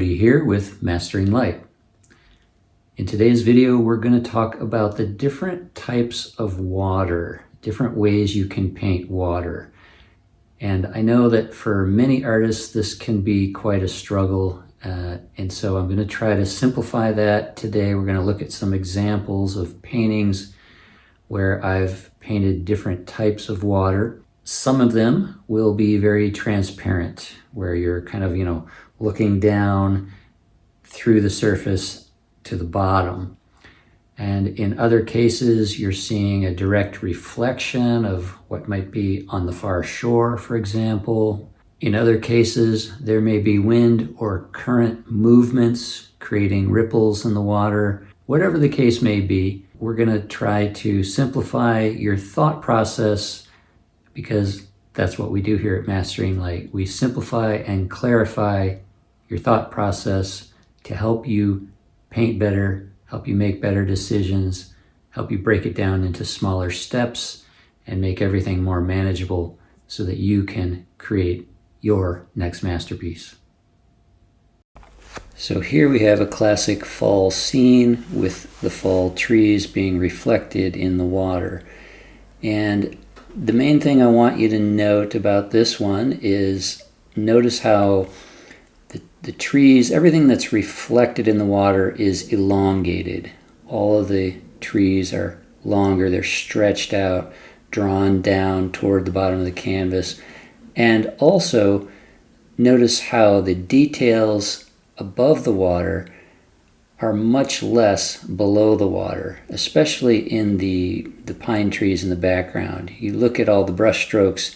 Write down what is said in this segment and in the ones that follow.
Cody here with Mastering Light. In today's video, we're going to talk about the different types of water, different ways you can paint water. And I know that for many artists, this can be quite a struggle. And so I'm going to try to simplify that today. We're going to look at some examples of paintings where I've painted different types of water. Some of them will be very transparent, where you're kind of, looking down through the surface to the bottom. And in other cases, you're seeing a direct reflection of what might be on the far shore, for example. In other cases, there may be wind or current movements creating ripples in the water. Whatever the case may be, we're going to try to simplify your thought process, because that's what we do here at Mastering Light. We simplify and clarify your thought process to help you paint better, help you make better decisions, help you break it down into smaller steps, and make everything more manageable so that you can create your next masterpiece. So here we have a classic fall scene with the fall trees being reflected in the water. And the main thing I want you to note about this one is notice how the trees, everything that's reflected in the water is elongated. All of the trees are longer, they're stretched out, drawn down toward the bottom of the canvas. And also notice how the details above the water are much less below the water, especially in the pine trees in the background. You look at all the brush strokes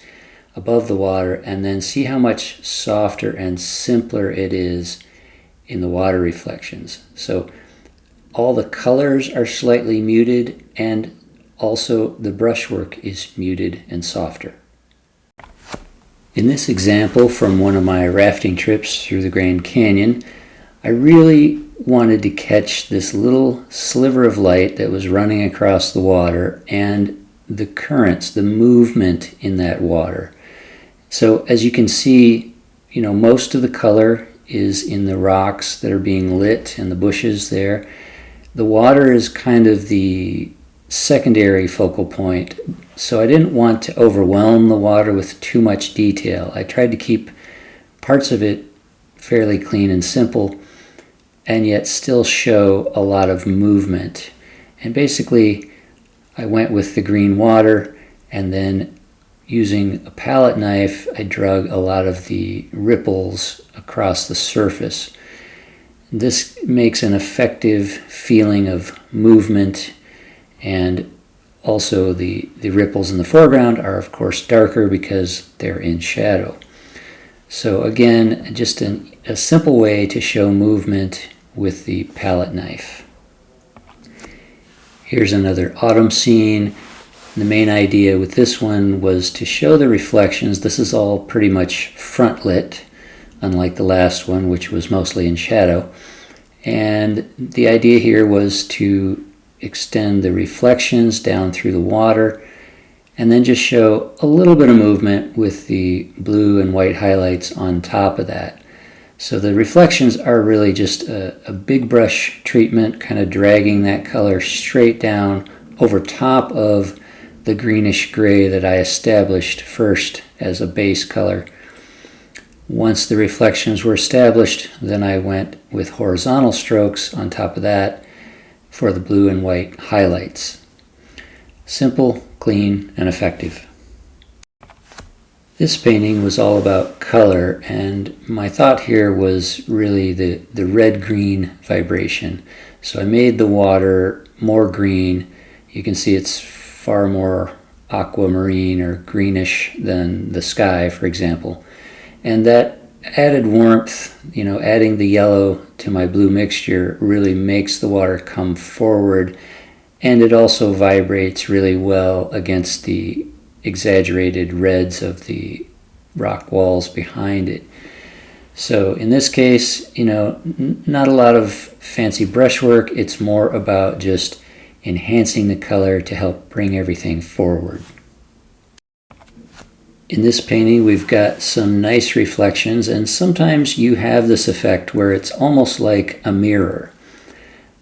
above the water and then see how much softer and simpler it is in the water reflections. So all the colors are slightly muted, and also the brushwork is muted and softer. In this example from one of my rafting trips through the Grand Canyon, I really wanted to catch this little sliver of light that was running across the water and the currents, the movement in that water. So as you can see, most of the color is in the rocks that are being lit and the bushes there. The water is kind of the secondary focal point, so I didn't want to overwhelm the water with too much detail. I tried to keep parts of it fairly clean and simple, and yet still show a lot of movement. And basically, I went with the green water, and then using a palette knife, I drug a lot of the ripples across the surface. This makes an effective feeling of movement, and also the ripples in the foreground are of course darker because they're in shadow. So again, just a simple way to show movement with the palette knife. Here's another autumn scene. The main idea with this one was to show the reflections. This is all pretty much front lit, unlike the last one, which was mostly in shadow. And the idea here was to extend the reflections down through the water, and then just show a little bit of movement with the blue and white highlights on top of that. So the reflections are really just a big brush treatment, kind of dragging that color straight down over top of the greenish gray that I established first as a base color. Once the reflections were established, then I went with horizontal strokes on top of that for the blue and white highlights. Simple, clean, and effective. This painting was all about color, and my thought here was really the red-green vibration. So I made the water more green. You can see it's far more aquamarine or greenish than the sky, for example. And that added warmth, adding the yellow to my blue mixture really makes the water come forward, and it also vibrates really well against the exaggerated reds of the rock walls behind it. So in this case, not a lot of fancy brushwork. It's more about just enhancing the color to help bring everything forward. In this painting, we've got some nice reflections, and sometimes you have this effect where it's almost like a mirror.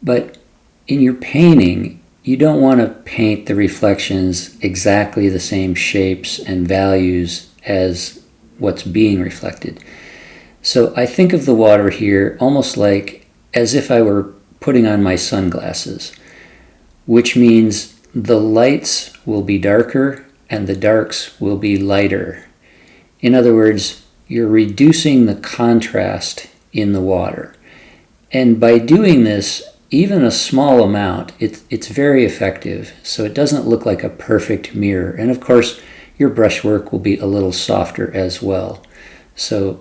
But in your painting, you don't want to paint the reflections exactly the same shapes and values as what's being reflected. So I think of the water here almost like as if I were putting on my sunglasses, which means the lights will be darker and the darks will be lighter. In other words, you're reducing the contrast in the water. And by doing this, even a small amount, it's very effective, so it doesn't look like a perfect mirror. And of course, your brushwork will be a little softer as well. So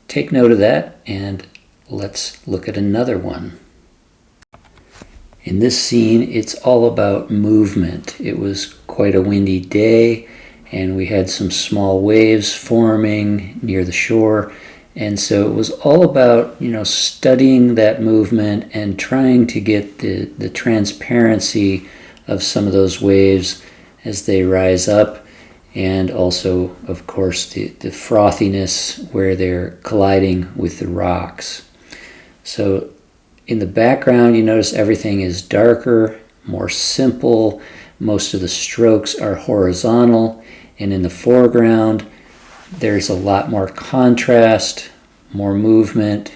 take note of that, and let's look at another one. In this scene, it's all about movement. It was quite a windy day, and we had some small waves forming near the shore. And so it was all about, studying that movement and trying to get the transparency of some of those waves as they rise up, and also, of course, the frothiness where they're colliding with the rocks. So in the background, you notice everything is darker, more simple. Most of the strokes are horizontal. And in the foreground, there's a lot more contrast, more movement,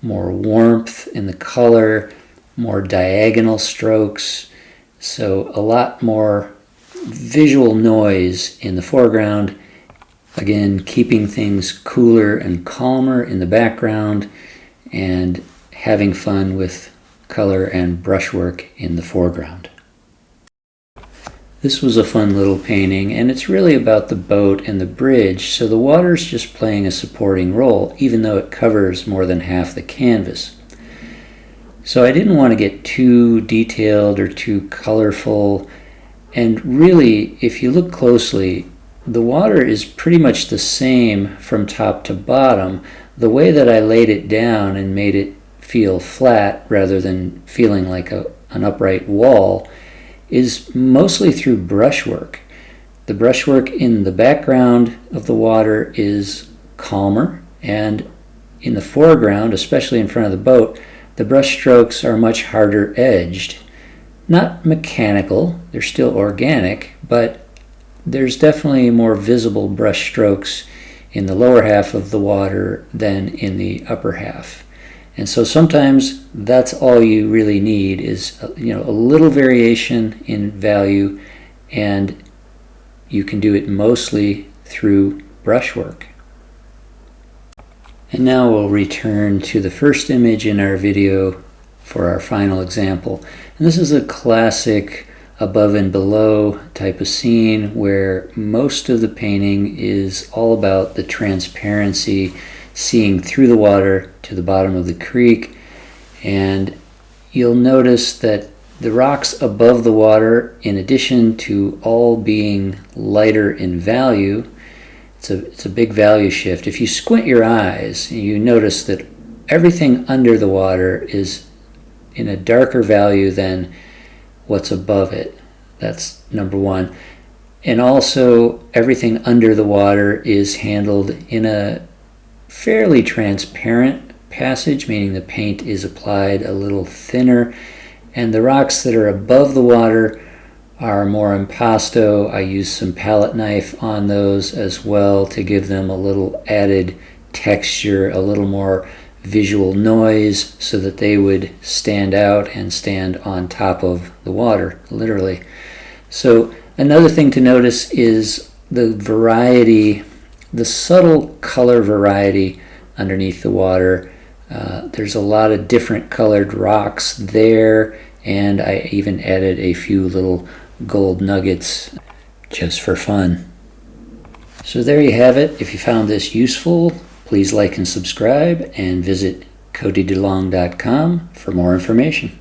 more warmth in the color, more diagonal strokes. So a lot more visual noise in the foreground. Again, keeping things cooler and calmer in the background, and having fun with color and brushwork in the foreground. This was a fun little painting, and it's really about the boat and the bridge, so the water's just playing a supporting role, even though it covers more than half the canvas. So I didn't want to get too detailed or too colorful, and really, if you look closely, the water is pretty much the same from top to bottom. The way that I laid it down and made it feel flat rather than feeling like an upright wall is mostly through brushwork. The brushwork in the background of the water is calmer, and in the foreground, especially in front of the boat, the brush strokes are much harder edged. Not mechanical, they're still organic, but there's definitely more visible brush strokes in the lower half of the water than in the upper half. And so sometimes that's all you really need is a little variation in value, and you can do it mostly through brushwork. And now we'll return to the first image in our video for our final example. And this is a classic above and below type of scene where most of the painting is all about the transparency, seeing through the water to the bottom of the creek. And you'll notice that the rocks above the water, in addition to all being lighter in value, it's a big value shift. If you squint your eyes, you notice that everything under the water is in a darker value than what's above it. That's number one. And also, everything under the water is handled in a fairly transparent passage, meaning the paint is applied a little thinner, and the rocks that are above the water are more impasto. I used some palette knife on those as well to give them a little added texture, a little more visual noise, so that they would stand out and stand on top of the water, literally. So another thing to notice is the variety, the subtle color variety underneath the water. There's a lot of different colored rocks there, and I even added a few little gold nuggets just for fun. So there you have it. If you found this useful, please like and subscribe, and visit codydelong.com for more information.